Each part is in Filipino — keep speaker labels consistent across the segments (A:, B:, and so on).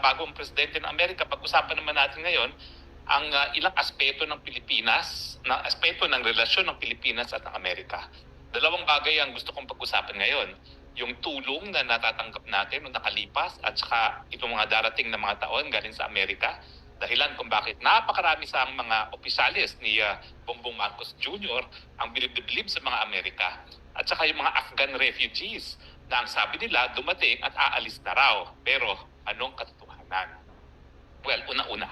A: bagong presidente ng Amerika, pag-usapan naman natin ngayon ang ilang aspeto ng Pilipinas, na aspeto ng relasyon ng Pilipinas at ng Amerika. Dalawang bagay ang gusto kong pag-usapan ngayon. Yung tulong na natatanggap natin noong nakalipas at saka itong mga darating na mga taon galing sa Amerika. Dahilan kung bakit napakarami sa mga opisyalis ni Bongbong Marcos Jr. ang bilib sa mga Amerika. At saka yung mga Afghan refugees na ang sabi nila dumating at aalis na raw. Pero anong katotohanan? Well, una-una,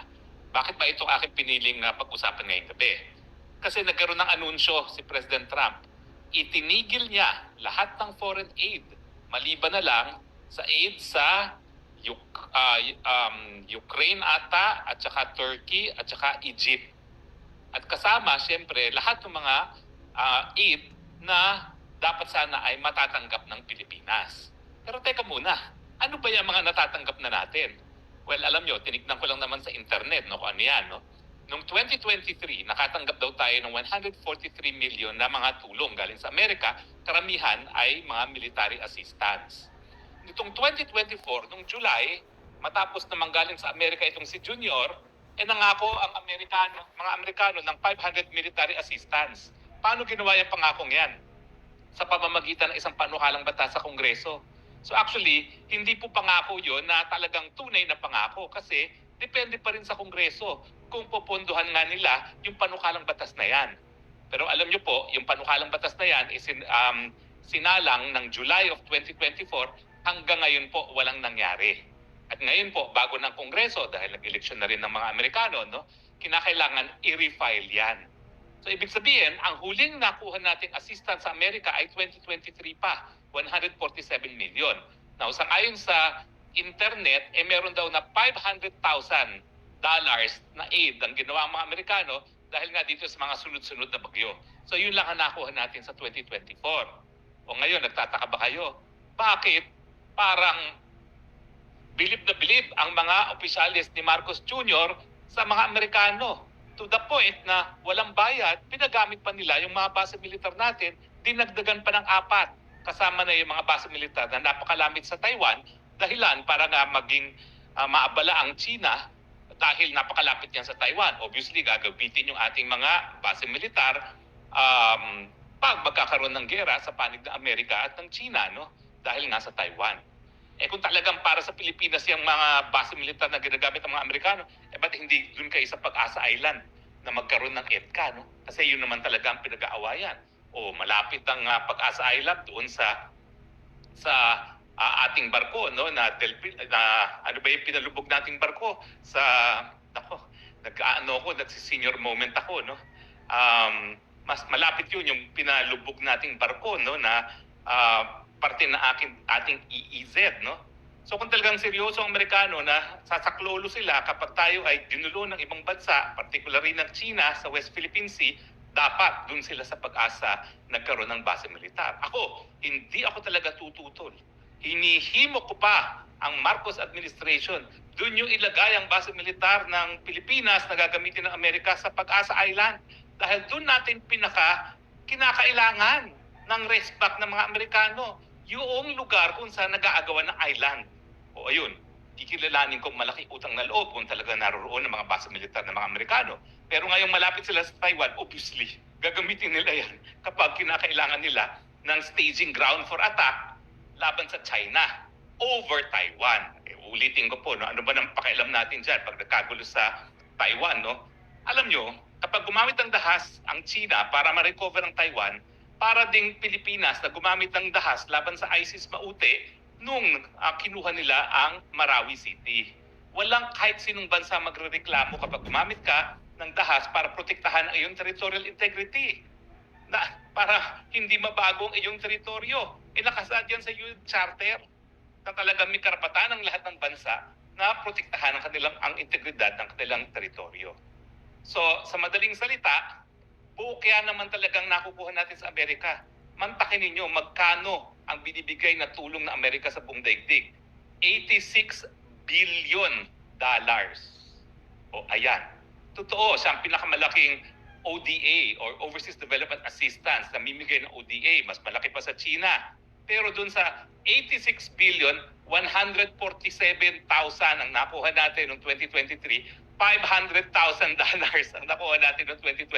A: bakit ba ito aking piniling pag-usapan ngayong gabi? Kasi nagkaroon ng anunsyo si President Trump. Itinigil niya lahat ng foreign aid, maliban na lang sa aid sa Ukraine ata, at saka Turkey, at saka Egypt. At kasama, siyempre, lahat ng mga aid na dapat sana ay matatanggap ng Pilipinas. Pero teka muna, ano ba yung mga natatanggap na natin? Well, alam nyo, tinignan ko lang naman sa internet, no, kung ano yan, no? Noong 2023, nakatanggap daw tayo ng 143 million na mga tulong galing sa Amerika, karamihan ay mga military assistance. Nitong 2024, noong July, matapos na manggaling sa Amerika itong si Junior, nangako ang mga Amerikano ng 500 military assistance. Paano ginawa yung pangakong yan? Sa pamamagitan ng isang panukalang batas sa Kongreso. So actually, hindi po pangako yun na talagang tunay na pangako kasi depende pa rin sa Kongreso kung pupunduhan nga nila yung panukalang batas na yan. Pero alam nyo po, yung panukalang batas na yan is sinalang ng July of 2024 hanggang ngayon po walang nangyari. At ngayon po, bago ng Kongreso, dahil nag-eleksyon na rin ng mga Amerikano, no, kinakailangan i-refile yan. So ibig sabihin, ang huling nakuha nating assistance sa Amerika ay 2023 pa, 147 million. Now, ayon sa internet, meron daw na $500,000 na aid ang ginawa ang mga Amerikano dahil nga dito sa mga sunod-sunod na bagyo. So yun lang ang nakuha natin sa 2024. O ngayon, nagtataka ba kayo? Bakit parang bilib na bilib ang mga opisyalis ni Marcos Jr. sa mga Amerikano? To the point na walang bayad, pinagamit pa nila yung mga base militar natin, dinagdagan pa ng 4. Kasama na yung mga base militar na napakalamit sa Taiwan, dahilan para nga maging maabala ang China dahil napakalapit yan sa Taiwan. Obviously, gagabitin yung ating mga base militar pag magkakaroon ng gera sa panig ng Amerika at ng China, no? Dahil nga sa Taiwan. Kung talagang para sa Pilipinas yung mga base militar na ginagamit ng mga Amerikano, ba't hindi dun kayo sa Pag-asa Island na magkaroon ng EDCA, no? Kasi yun naman talaga ang pinag-aawayan. O malapit ang Pag-asa Island doon sa ating barko, no, na ano ba yung pinalubog nating barko sa nagsi-senior moment ako, no. Mas malapit yun yung pinalubog nating barko, no, na parte na ating EEZ, no. So kung talagang seryoso ang Amerikano na sasaklolo sila kapag tayo ay ginulo ng ibang bansa, particularly ng China sa West Philippine Sea, dapat dun sila sa Pag-asa nagkaroon ng base militar. Hindi ako talaga tututol. Hinihimo ko pa ang Marcos administration. Dun yung ilagay ang base militar ng Pilipinas na gagamitin ng Amerika sa Pag-asa Island. Dahil dun natin kinakailangan ng respect ng mga Amerikano. Yung lugar kung saan nag-aagawan ng island. O ayun, kikilalanin kong malaki utang na loob kung talaga naroroon ng mga base militar ng mga Amerikano. Pero ngayong malapit sila sa Taiwan, obviously, gagamitin nila yan kapag kinakailangan nila ng staging ground for attack laban sa China over Taiwan. Ulitin ko po, no, ano ba nang pakialam natin dyan pag nagkagulo sa Taiwan, no? Alam nyo, kapag gumamit ng dahas ang China para ma-recover ang Taiwan, para ding Pilipinas na gumamit ng dahas laban sa ISIS Maute nung kinuha nila ang Marawi City. Walang kahit sinong bansa magrereklamo kapag gumamit ka ng dahas para protektahan ang iyong territorial integrity. Para hindi mabago ang iyong teritoryo. Nakasaad yan sa UN Charter na talagang may karapatan ng lahat ng bansa na protektahan ang integridad ng kanilang teritoryo. So, sa madaling salita, kaya naman talagang nakukuha natin sa Amerika. Mantakin ninyo magkano ang binibigay na tulong ng Amerika sa buong daigdig. $86 billion. O ayan. Totoo, siya ang pinakamalaking ODA or Overseas Development Assistance na mimigay ng ODA. Mas malaki pa sa China. Pero dun sa 86,147,000 ang nakuha natin noong 2023, $500,000 ang nakuha natin noong 2024.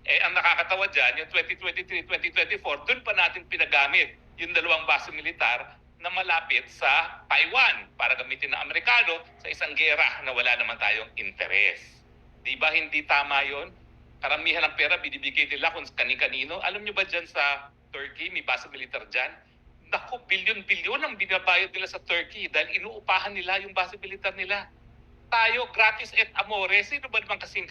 A: Ang nakakatawa dyan, yung 2023-2024, dun pa natin pinagamit yung dalawang base militar na malapit sa Taiwan para gamitin ng Amerikano sa isang gera na wala naman tayong interes. Di ba hindi tama yon? Karamihan ng pera binibigay nila kung kani-kanino. Alam nyo ba dyan sa Turkey, may base militar dyan? Naku, bilyon-bilyon ang binabayad nila sa Turkey dahil inuupahan nila yung base militar nila. Tayo, gratis et amore. Sino ba naman kasing...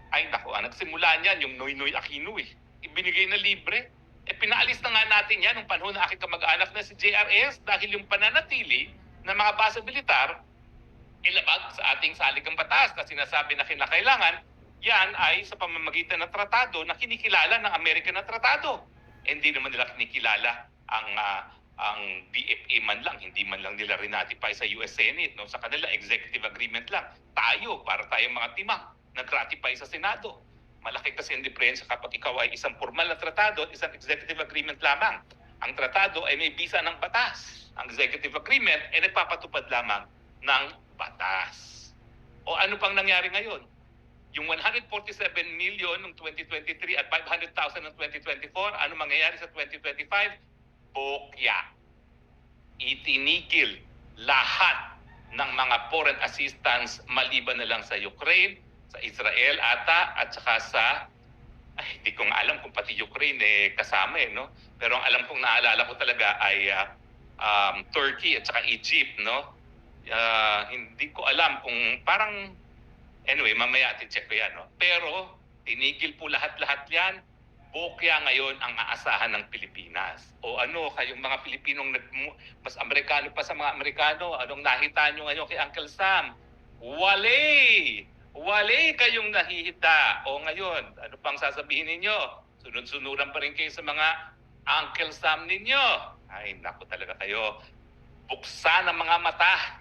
A: Ay naku, nagsimula niyan yung Noynoy Aquino eh. Ibinigay na libre. Pinaalis na nga natin yan nung panahon na aking kamag-anak na si JRS dahil yung pananatili ng mga base militar ilabag sa ating saligang batas na sinasabi na kinakailangan, yan ay sa pamamagitan ng tratado na kinikilala ng Amerika na tratado. Hindi naman nila kinikilala ang BFA man lang, hindi man lang nila rin-ratify sa US Senate. No? Sa kanila, executive agreement lang. Tayo, para tayong mga timang, nag-ratify sa Senado. Malaki kasi ang diferensya kapag ikaw ay isang formal na tratado at isang executive agreement lamang. Ang tratado ay may bisa ng batas. Ang executive agreement ay nagpapatupad lamang ng batas. O ano pang nangyari ngayon? Yung 147 million noong 2023 at 500,000 noong 2024, ano mangyayari sa 2025? Bokya. Itinigil lahat ng mga foreign assistance maliban na lang sa Ukraine, sa Israel ata, at saka sa, hindi ko nga alam kung pati Ukraine kasama no? Pero ang alam kong naalala ko talaga ay Turkey at saka Egypt, no? Hindi ko alam kung parang, anyway, mamaya check ko yan, no? Pero tinigil po lahat-lahat yan. Bokya ngayon ang aasahan ng Pilipinas. O ano, kayong mga Pilipinong mas Amerikano pa sa mga Amerikano, anong nakita nyo ngayon kay Uncle Sam? Wale kayong nahihita. O ngayon, ano pang sasabihin ninyo? Sunod-sunuran pa rin kayo sa mga Uncle Sam ninyo. Ay, naku talaga kayo. Buksan ang mga mata.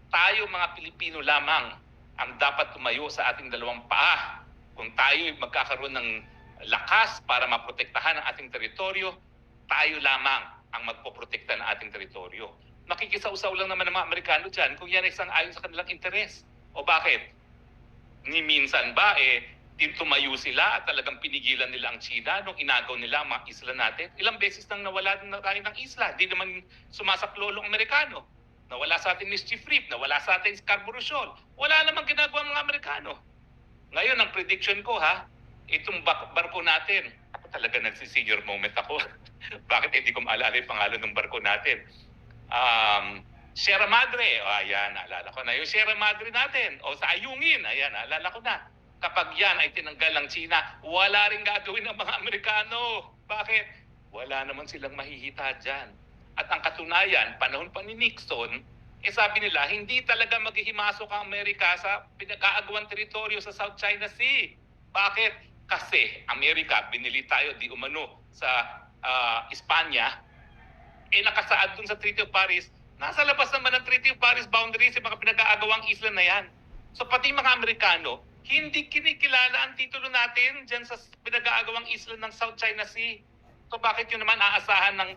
A: Tayo mga Pilipino lamang ang dapat tumayo sa ating dalawang paa. Kung tayo magkakaroon ng lakas para maprotektahan ang ating teritoryo, tayo lamang ang magpoprotekta ng ating teritoryo. Makikisausaw lang naman ng mga Amerikano dyan kung yan ay isang ayon sa kanilang interes. O bakit? Ni minsan ba tumayo sila at talagang pinigilan nila ang China nung inagaw nila ang mga isla natin? Ilang beses nang nawala na tayo ng isla. Di naman sumasaklolo ang Amerikano. Nawala sa atin Mischief Reef, nawala sa atin Scarborough Shoal. Wala namang ginagawa ang mga Amerikano. Ngayon, ang prediction ko itong barko natin, ako talaga nagsisenior moment ako. Bakit hindi ko maalala yung pangalan ng barko natin? Sierra Madre, ayan, naalala ko na. Yung Sierra Madre natin, o sa Ayungin, ayan, naalala ko na. Kapag yan ay tinanggal ng China, wala rin gagawin ng mga Amerikano. Bakit? Wala naman silang mahihita dyan. At ang katunayan, panahon pa ni Nixon, sabi nila, hindi talaga maghihimasok ang Amerika sa pinag-aagawang teritoryo sa South China Sea. Bakit? Kasi Amerika, binili tayo di umano sa Espanya, nakasaad dun sa Treaty of Paris, nasa labas naman ng Treaty of Paris boundaries yung mga pinag-aagawang isla na yan. So pati mga Amerikano, hindi kinikilala ang titulo natin dyan sa pinag-aagawang isla ng South China Sea. So bakit yun naman aasahan ng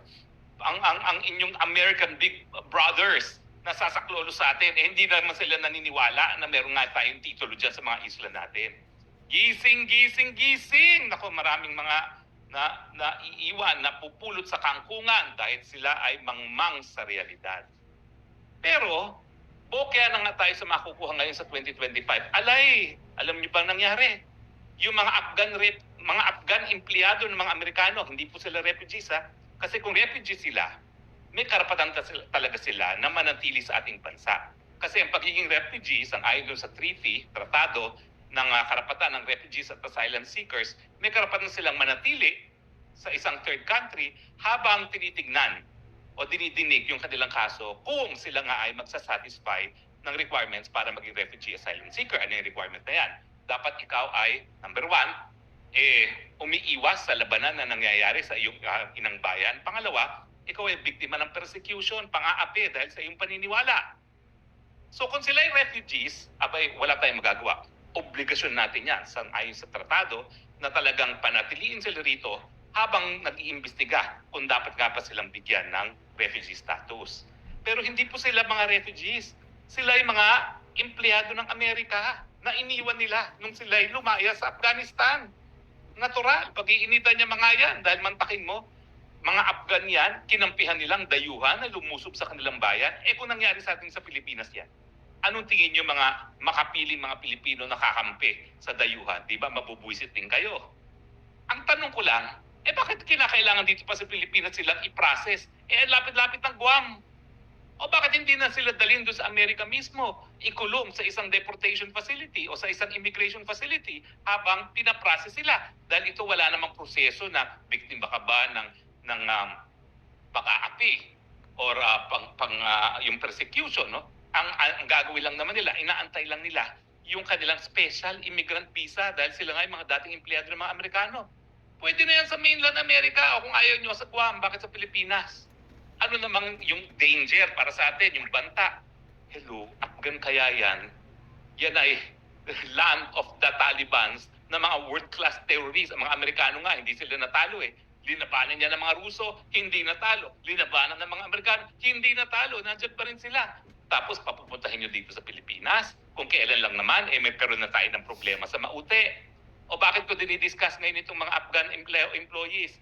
A: ang inyong American Big Brothers na sasaklolo sa atin? Hindi naman sila naniniwala na meron nga tayong titulo dyan sa mga isla natin. Gising! Nako, maraming mga naiiwan, napupulot sa kangkungan dahil sila ay mangmang sa realidad. Pero, bokya na nga tayo sa makukuha ngayon sa 2025. Alay, alam niyo bang nangyari? Yung mga Afghan empleyado ng mga Amerikano, hindi po sila refugees Kasi kung refugees sila, may karapatan talaga sila na manatili sa ating bansa. Kasi ang pagiging refugees, ang ayon sa tratado, ng karapatan ng refugees at asylum seekers, may karapatan silang manatili sa isang third country habang tinitignan o dinidinig yung kanilang kaso kung sila nga ay magsasatisfy ng requirements para maging refugee asylum seeker. Ano yung requirement na yan? Dapat ikaw ay, number one, umiiwas sa labanan na nangyayari sa iyong inang bayan. Pangalawa, ikaw ay biktima ng persecution, pang-aapi dahil sa iyong paniniwala. So kung sila ay refugees, wala tayong magagawa. Obligasyon natin yan ayon sa tratado na talagang panatiliin sila rito habang nag-iimbestiga kung dapat nga ba silang bigyan ng refugee status. Pero hindi po sila mga refugees. Sila ay mga empleyado ng Amerika na iniwan nila nung sila ay lumaya sa Afghanistan. Natural, pag-iinitan niya mga yan dahil mantakin mo, mga Afgan yan, kinampihan nilang dayuhan na lumusob sa kanilang bayan. Kung nangyari sa atin sa Pilipinas yan, anong tingin niyo mga makapiling mga Pilipino nakakampi sa dayuhan? Di ba mabubwisit din kayo? Ang tanong ko lang, bakit kinakailangan dito pa sa Pilipinas silang i-process? Lapit-lapit ng Guam. O bakit hindi na sila dalhin doon sa Amerika mismo, ikulong sa isang deportation facility o sa isang immigration facility habang pinaprocess sila? Dahil ito wala namang proseso na biktima ka ba ng pag-aapi or yung persecution, no? Ang gagawin lang naman nila, inaantay lang nila yung kanilang special immigrant visa dahil sila nga yung mga dating empleyado ng mga Amerikano. Pwede na yan sa mainland America o kung ayaw nyo sa Guam, bakit sa Pilipinas? Ano namang yung danger para sa atin, yung banta? Hello, Afghan kaya yan? Yan ay land of the Talibans na mga world-class terrorists. Ang mga Amerikano nga, hindi sila natalo eh. Linabanan niya ng mga Ruso, hindi natalo. Linabanan ng mga Amerikano, hindi natalo. Nandiyan pa rin sila. Tapos papupuntahin nyo dito sa Pilipinas. Kung kailan lang naman, may karoon na tayo ng problema sa Maute. O bakit ko dinidiscuss ngayon itong mga Afghan employees?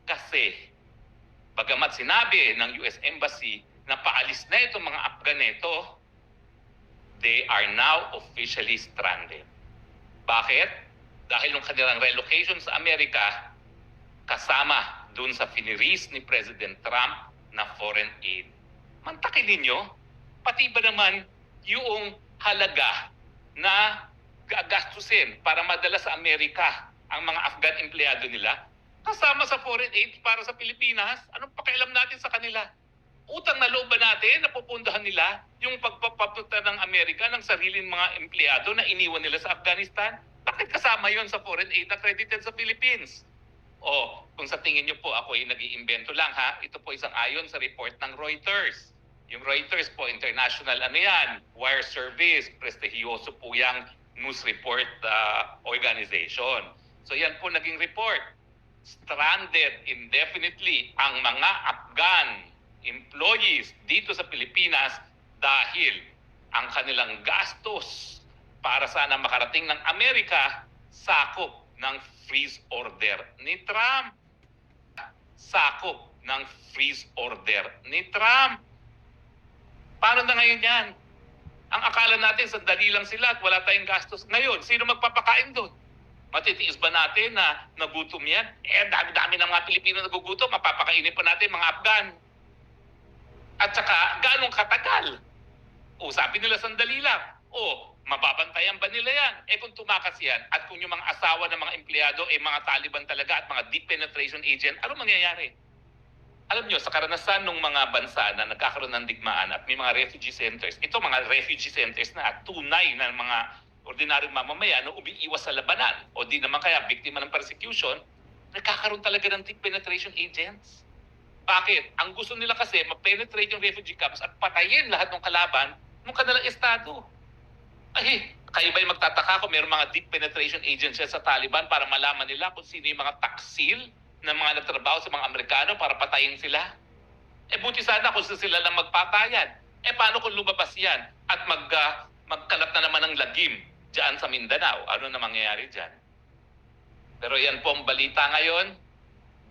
A: Kasi, bagamat sinabi ng US Embassy na paalis na itong mga Afghan nito, they are now officially stranded. Bakit? Dahil yung kanilang relocation sa Amerika, kasama dun sa finiris ni President Trump na foreign aid. Mantakin ninyo, pati ba naman yung halaga na gagastusin para madala sa Amerika ang mga Afghan empleyado nila, kasama sa foreign aid para sa Pilipinas? Anong pakialam natin sa kanila? Utang na loob ba natin na pupundahan nila yung pagpapapunta ng Amerika ng sariling mga empleyado na iniwan nila sa Afghanistan? Bakit kasama yon sa foreign aid accredited sa Philippines? O, kung sa tingin nyo po ako ay nag-iimbento lang ha, ito po isang ayon sa report ng Reuters. Yung Reuters po, international wire service, prestigyoso po yung news report organization. So yan po naging report. Stranded indefinitely ang mga Afghan employees dito sa Pilipinas dahil ang kanilang gastos para sana makarating ng Amerika sakop ng freeze order ni Trump. Sakop ng freeze order ni Trump. Paano na ngayon yan? Ang akala natin, sandali lang sila at wala tayong gastos. Ngayon, sino magpapakain doon? Matitiis ba natin na nagutom yan? Dami-dami ng mga Pilipino nagugutom, mapapakainin pa natin mga Afghan. At saka, ganong katagal? Sabi nila sandali lang. Mababantayan ba nila yan? Kung tumakas yan at kung yung mga asawa ng mga empleyado mga Taliban talaga at mga deep penetration agent, ano mangyayari? Alam nyo, sa karanasan ng mga bansa na nagkakaroon ng digmaan at may mga refugee centers, ito mga refugee centers na tunay na mga ordinaryong mamamayan na umiiwas sa labanan o di naman kaya biktima ng persecution, nagkakaroon talaga ng deep penetration agents. Bakit? Ang gusto nila kasi ma-penetrate yung refugee camps at patayin lahat ng kalaban ng kanilang estado. Kayo ba'y magtataka kung mayroong mga deep penetration agents sa Taliban para malaman nila kung sino yung mga taksil na mga nagtrabaho sa mga Amerikano para patayin sila? Buti sana kung sila lang magpatayan. Paano kung lumabas yan at magkalat na naman ng lagim dyan sa Mindanao? Ano na mangyayari dyan? Pero yan po ang balita ngayon.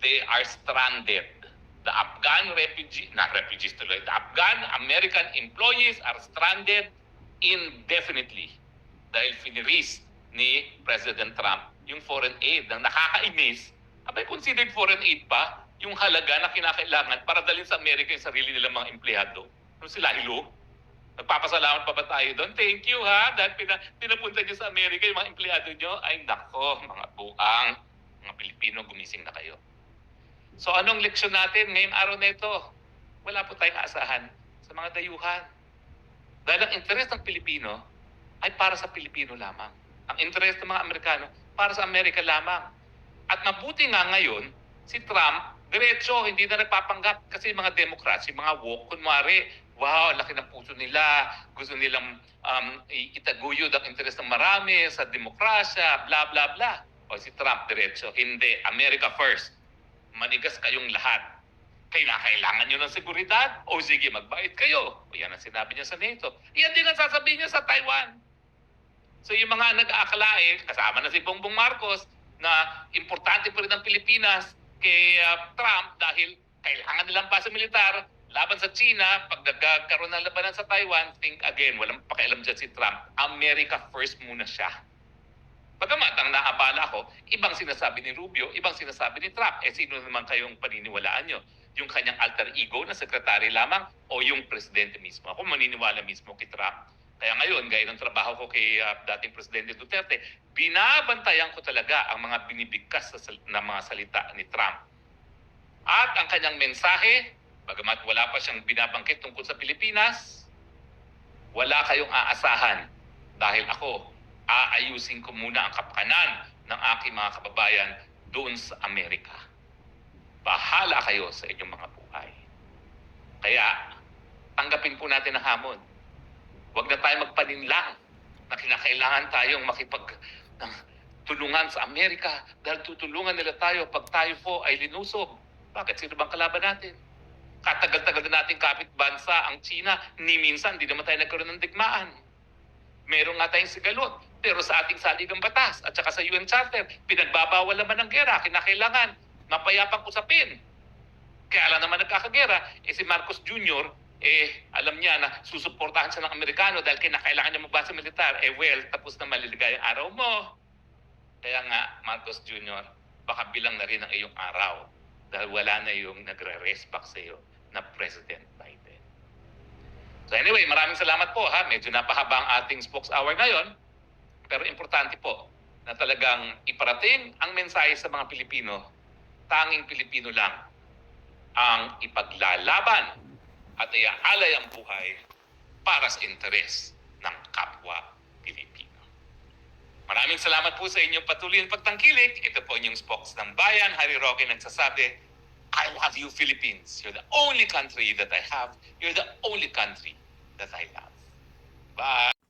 A: They are stranded. The Afghan the Afghan American employees are stranded indefinitely dahil finiris ni President Trump yung foreign aid. Nang nakakainis, considered foreign aid pa yung halaga na kinakailangan para dalhin sa Amerika yung sarili nilang mga empleyado. Ano sila, hilo? Nagpapasalamat pa ba tayo doon? Thank you ha, dahil pinapunta niyo sa Amerika yung mga empleyado niyo. Ay nako, mga buang, mga Pilipino, gumising na kayo. So anong leksyon natin ngayong araw na ito? Wala po tayong aasahan sa mga dayuhan. Dahil ang interes ng Pilipino ay para sa Pilipino lamang. Ang interes ng mga Amerikano para sa Amerika lamang. At mabuti nga ngayon, si Trump, diretso, hindi na nagpapanggap kasi mga Democrats, yung mga woke, kunwari, wow, laki ng puso nila, gusto nilang itaguyod ang interes ng marami sa demokrasya, bla bla bla. O si Trump, diretso, hindi, America first. manigas kayong lahat. Kailangan nyo ng seguridad? O sige, magbayad kayo. O yan ang sinabi niya sa NATO. Yan din ang sasabihin niya sa Taiwan. So yung mga nag-aakala kasama na si Bongbong Marcos, na importante pa rin ang Pilipinas kay Trump dahil kailangan nilang base militar laban sa China. Pag nagkaroon ng labanan sa Taiwan, think again, walang pakialam dyan si Trump. America first muna siya. Bagamat ang naabala ko, ibang sinasabi ni Rubio, ibang sinasabi ni Trump. Sino naman kayong paniniwalaan nyo? Yung kanyang alter ego na sekretary lamang o yung presidente mismo? Ako maniniwala mismo kay Trump. Kaya ngayon, gaya ng trabaho ko kay dating Presidente Duterte, binabantayan ko talaga ang mga binibigkas na mga salita ni Trump. At ang kanyang mensahe, bagamat wala pa siyang binabangkit tungkol sa Pilipinas, wala kayong aasahan dahil ako, aayusin ko muna ang kapakanan ng aking mga kababayan doon sa Amerika. Bahala kayo sa inyong mga buhay. Kaya, tanggapin po natin ang hamon. Huwag na tayo magpaninlang na kinakailangan tayong tulungan sa Amerika dahil tutulungan nila tayo pag tayo po ay linusob. Bakit? Sino bang kalaban natin? Katagal-tagal na nating kapit bansa ang China, ni minsan di naman tayo nagkaroon ng digmaan. Meron nga tayong sigalot, pero sa ating saligang batas at saka sa UN Charter, pinagbabawal naman ng gera, kinakailangan mapayapang usapin. Kaya lang naman nagkakagera, si Marcos Jr., alam niya na susuportahan siya ng Amerikano dahil kinakailangan niya magbasa militar. Well, tapos na maliligayang araw mo. Kaya nga, Marcos Jr., baka bilang na rin ang iyong araw dahil wala na yung nagre-respect sa iyo na President Biden. So anyway, maraming salamat po ha. Medyo napahaba ang ating spokes hour ngayon. Pero importante po na talagang iparating ang mensahe sa mga Pilipino. Tanging Pilipino lang ang ipaglalaban at iaalay ang buhay para sa interes ng kapwa Pilipino. Maraming salamat po sa inyong patuloy na pagtangkilik. Ito po inyong spokes ng bayan. Harry Roque nagsasabi, I love you, Philippines. You're the only country that I have. You're the only country that I love. Bye!